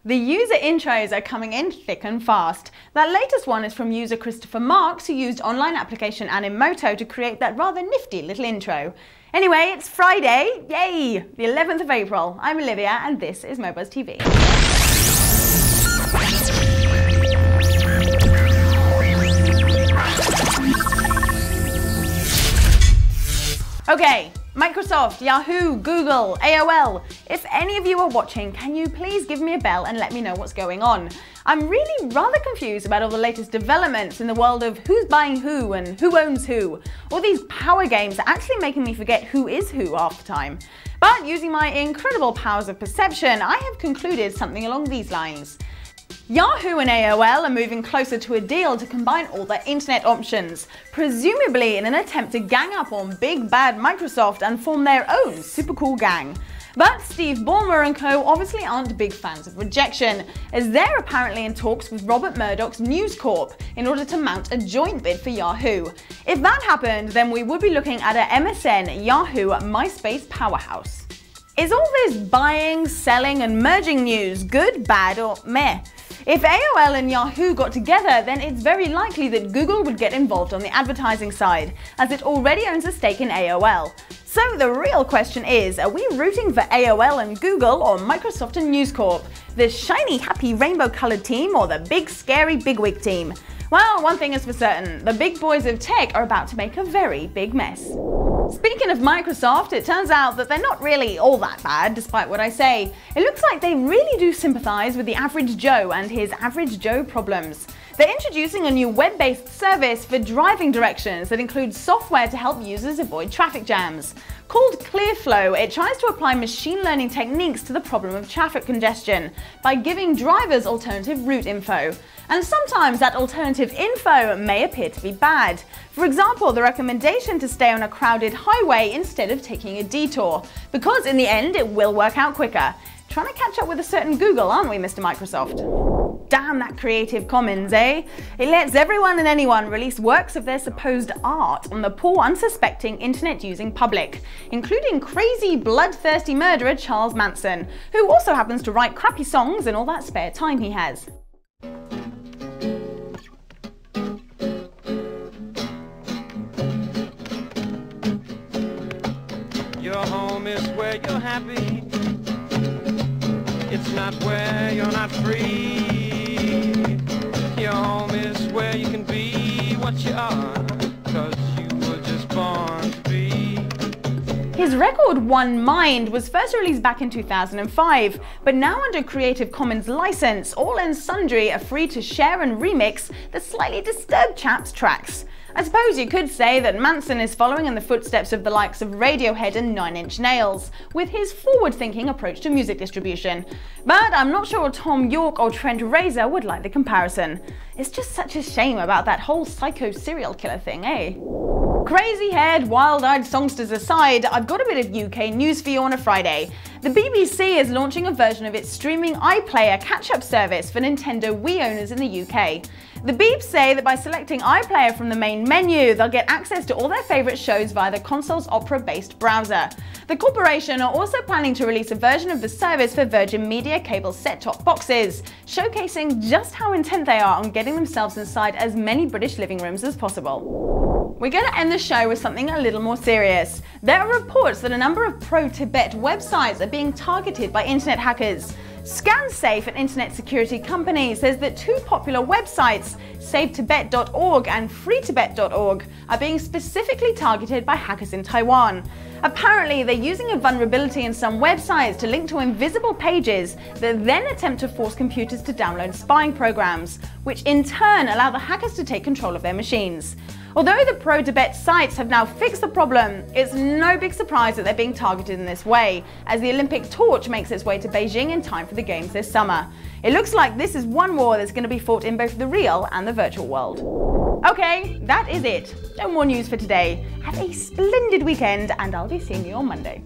The user intros are coming in thick and fast. That latest one is from user Christopher Marks, who used online application Animoto to create that rather nifty little intro. Anyway, it's Friday, yay! The 11th of April. I'm Olivia and this is MoBuzz TV. Okay, Microsoft, Yahoo, Google, AOL. If any of you are watching, can you please give me a bell and let me know what's going on? I'm really rather confused about all the latest developments in the world of who's buying who and who owns who. All these power games are actually making me forget who is who half the time. But using my incredible powers of perception, I have concluded something along these lines. Yahoo and AOL are moving closer to a deal to combine all their internet options, presumably in an attempt to gang up on big bad Microsoft and form their own super cool gang. But Steve Ballmer and co obviously aren't big fans of rejection, as they're apparently in talks with Robert Murdoch's News Corp in order to mount a joint bid for Yahoo. If that happened, then we would be looking at a MSN, Yahoo, MySpace powerhouse. Is all this buying, selling and merging news good, bad or meh? If AOL and Yahoo got together, then it's very likely that Google would get involved on the advertising side, as it already owns a stake in AOL. So the real question is, are we rooting for AOL and Google or Microsoft and News Corp? The shiny, happy, rainbow-coloured team or the big, scary bigwig team? Well, one thing is for certain, the big boys of tech are about to make a very big mess. Speaking of Microsoft, it turns out that they're not really all that bad, despite what I say. It looks like they really do sympathise with the average Joe and his average Joe problems. They're introducing a new web-based service for driving directions that includes software to help users avoid traffic jams. Called ClearFlow, it tries to apply machine learning techniques to the problem of traffic congestion by giving drivers alternative route info. And sometimes that alternative info may appear to be bad. For example, the recommendation to stay on a crowded highway instead of taking a detour, because in the end it will work out quicker. Trying to catch up with a certain Google, aren't we, Mr. Microsoft? Damn that Creative Commons, eh? It lets everyone and anyone release works of their supposed art on the poor, unsuspecting, internet-using public, including crazy, bloodthirsty murderer Charles Manson, who also happens to write crappy songs in all that spare time he has. Your home is where you're happy. It's not where you're not free. Your home is where you can be what you are, 'cause you were just born to be. His record One Mind was first released back in 2005, but now under Creative Commons license, all and sundry are free to share and remix the slightly disturbed chap's tracks. I suppose you could say that Manson is following in the footsteps of the likes of Radiohead and Nine Inch Nails, with his forward-thinking approach to music distribution. But I'm not sure Tom York or Trent Reznor would like the comparison. It's just such a shame about that whole psycho serial killer thing, eh? Crazy-haired, wild-eyed songsters aside, I've got a bit of UK news for you on a Friday. The BBC is launching a version of its streaming iPlayer catch-up service for Nintendo Wii owners in the UK. The Beeps say that by selecting iPlayer from the main menu, they'll get access to all their favourite shows via the console's Opera-based browser. The corporation are also planning to release a version of the service for Virgin Media cable set-top boxes, showcasing just how intent they are on getting themselves inside as many British living rooms as possible. We're going to end the show with something a little more serious. There are reports that a number of pro-Tibet websites are being targeted by internet hackers. ScanSafe, an internet security company, says that two popular websites, SaveTibet.org and FreeTibet.org, are being specifically targeted by hackers in Taiwan. Apparently, they're using a vulnerability in some websites to link to invisible pages that then attempt to force computers to download spying programs, which in turn allow the hackers to take control of their machines. Although the pro-Tibet sites have now fixed the problem, it's no big surprise that they're being targeted in this way, as the Olympic torch makes its way to Beijing in time for the Games this summer. It looks like this is one war that's going to be fought in both the real and the virtual world. Okay, that is it. No more news for today. Have a splendid weekend, and I'll be seeing you on Monday.